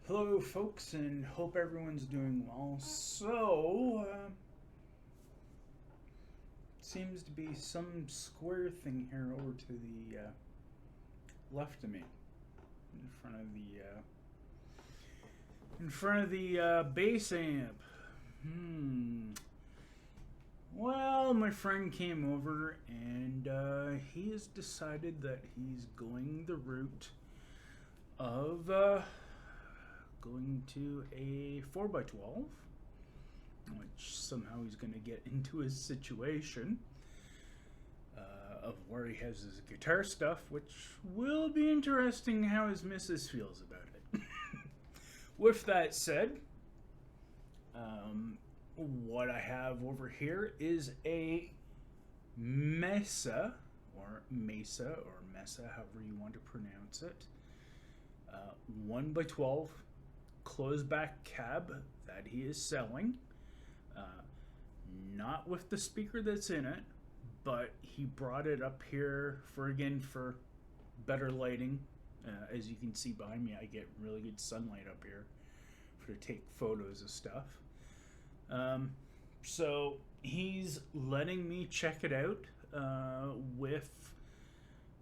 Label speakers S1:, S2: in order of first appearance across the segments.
S1: Hello, folks, and hope everyone's doing well. Seems to be some square thing here over to the left of me, in front of the bass amp. Well, my friend came over, and he has decided that he's going the route of going to a 4x12, which somehow he's going to get into his situation of where he has his guitar stuff, which will be interesting how his missus feels about it. With that said, what I have over here is a Mesa, or Mesa, however you want to pronounce it, 1x12 closed back cab that he is selling. Not with the speaker that's in it, but he brought it up here for better lighting. As you can see behind me, I get really good sunlight up here to take photos of stuff. So he's letting me check it out with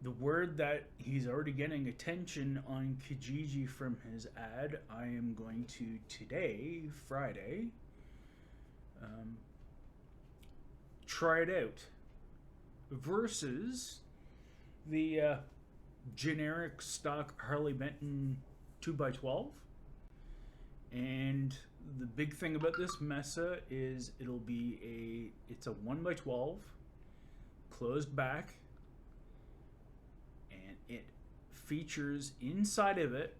S1: the word that he's already getting attention on Kijiji from his ad. I am going to today, Friday, try it out versus the generic stock Harley Benton 2x12. And the big thing about this Mesa is it's a 1x12 closed back, and it features inside of it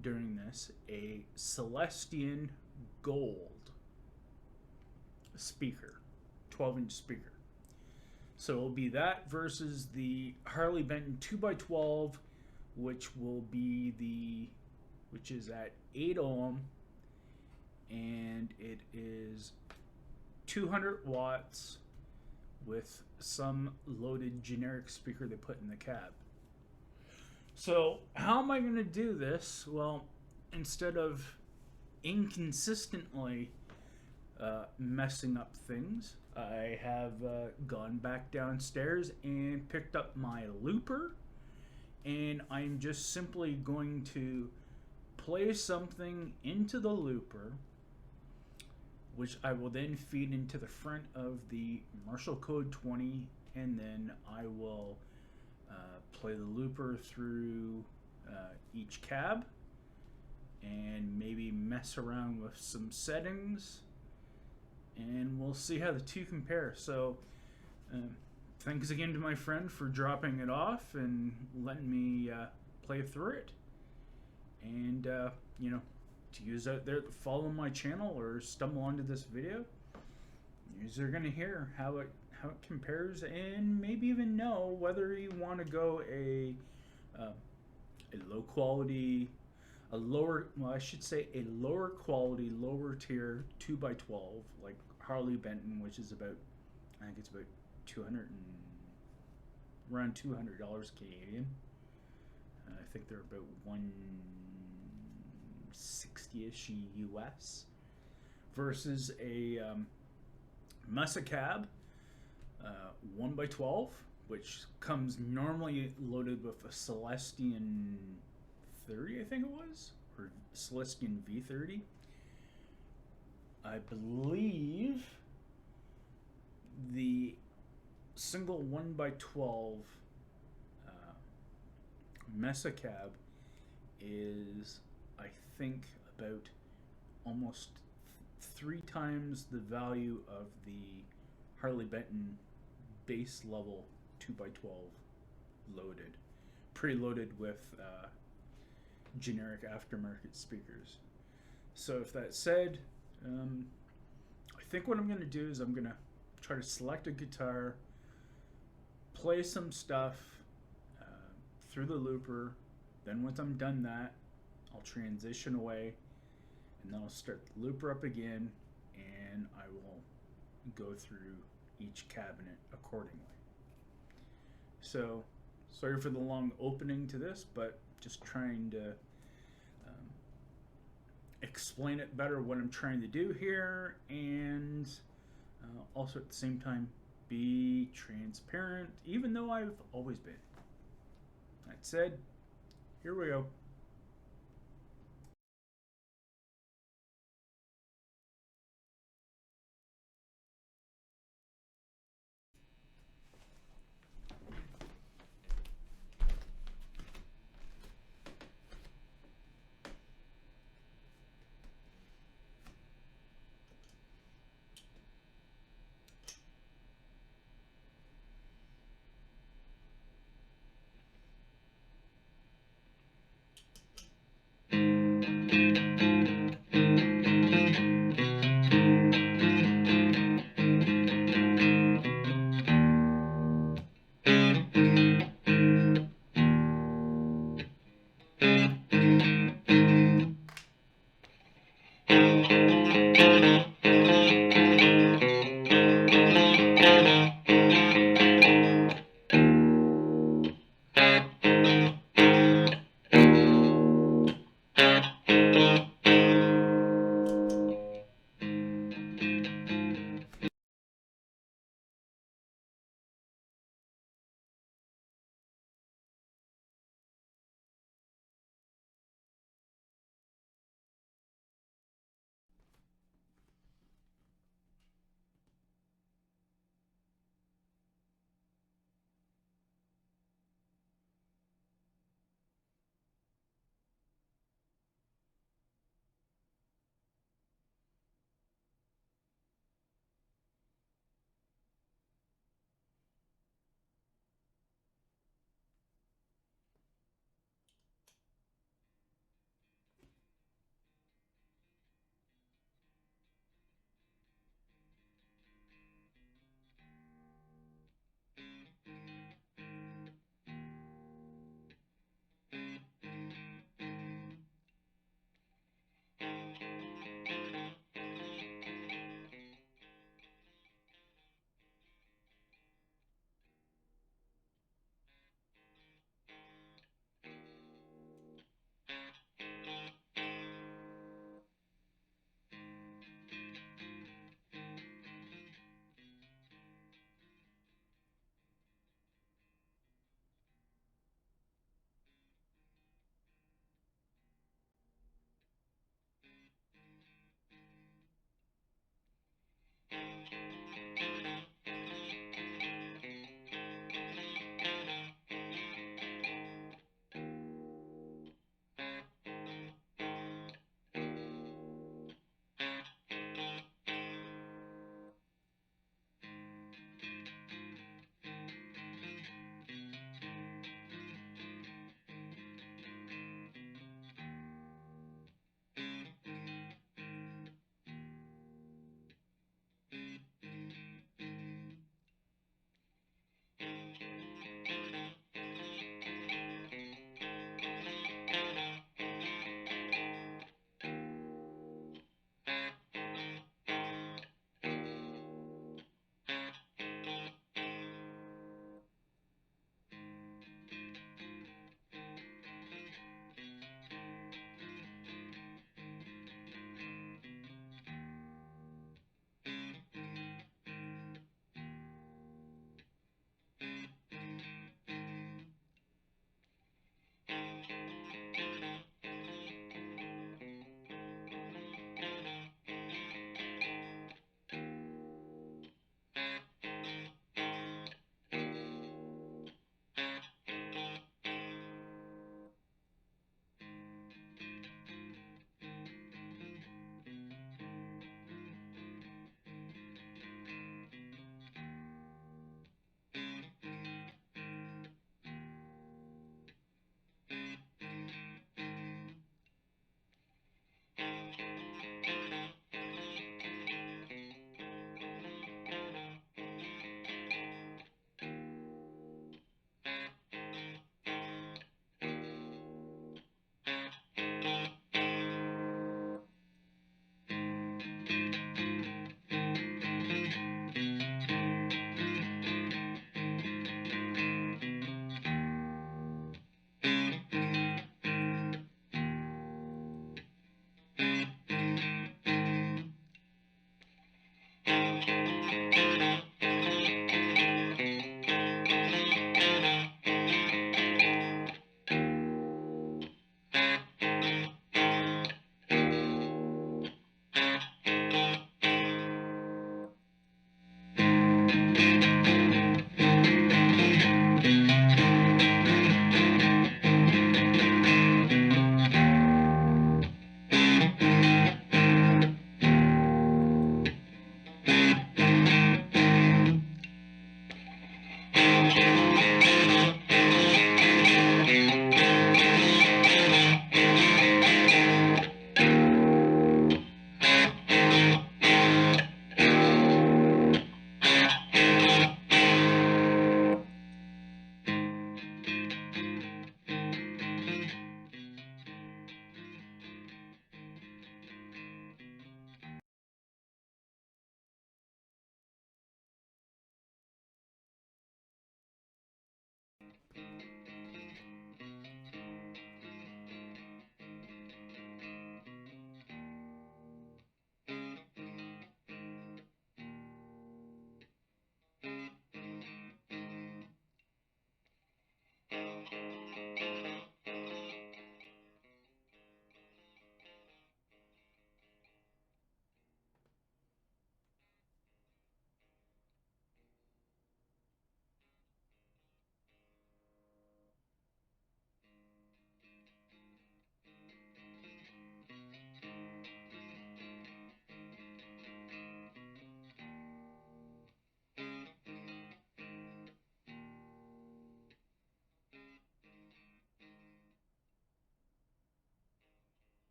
S1: during this a Celestion Gold speaker, 12-inch speaker. So it'll be that versus the Harley Benton 2x12, which is at 8 ohm, and it is 200 watts with some loaded generic speaker they put in the cab. So how am I going to do this? Well, instead of inconsistently messing up things, I have gone back downstairs and picked up my looper, and I'm just simply going to play something into the looper, which I will then feed into the front of the Marshall Code 20, and then I will play the looper through each cab and maybe mess around with some settings, and we'll see how the two compare. So thanks again to my friend for dropping it off and letting me play through it. And to use out there that follow my channel or stumble onto this video, you're going to hear how it compares, and maybe even know whether you want to go a lower quality, lower tier 2x12 like Harley Benton, which is I think it's about around $200 Canadian. I think they're about 160-ish US, versus a Mesa cab 1x12, which comes normally loaded with a Celestion 30, I think it was, or Celestion V30. I believe the single 1x12 Mesa cab is, I think, about almost 3 times the value of the Harley Benton base level 2x12 loaded, preloaded with generic aftermarket speakers. So if that said, I think what I'm going to do is I'm going to try to select a guitar, play some stuff through the looper. Then once I'm done that, I'll transition away, and then I'll start the looper up again, and I will go through each cabinet accordingly. So sorry for the long opening to this, but just trying to explain it better what I'm trying to do here, and also at the same time be transparent, even though I've always been. That said, here we go.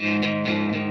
S2: you.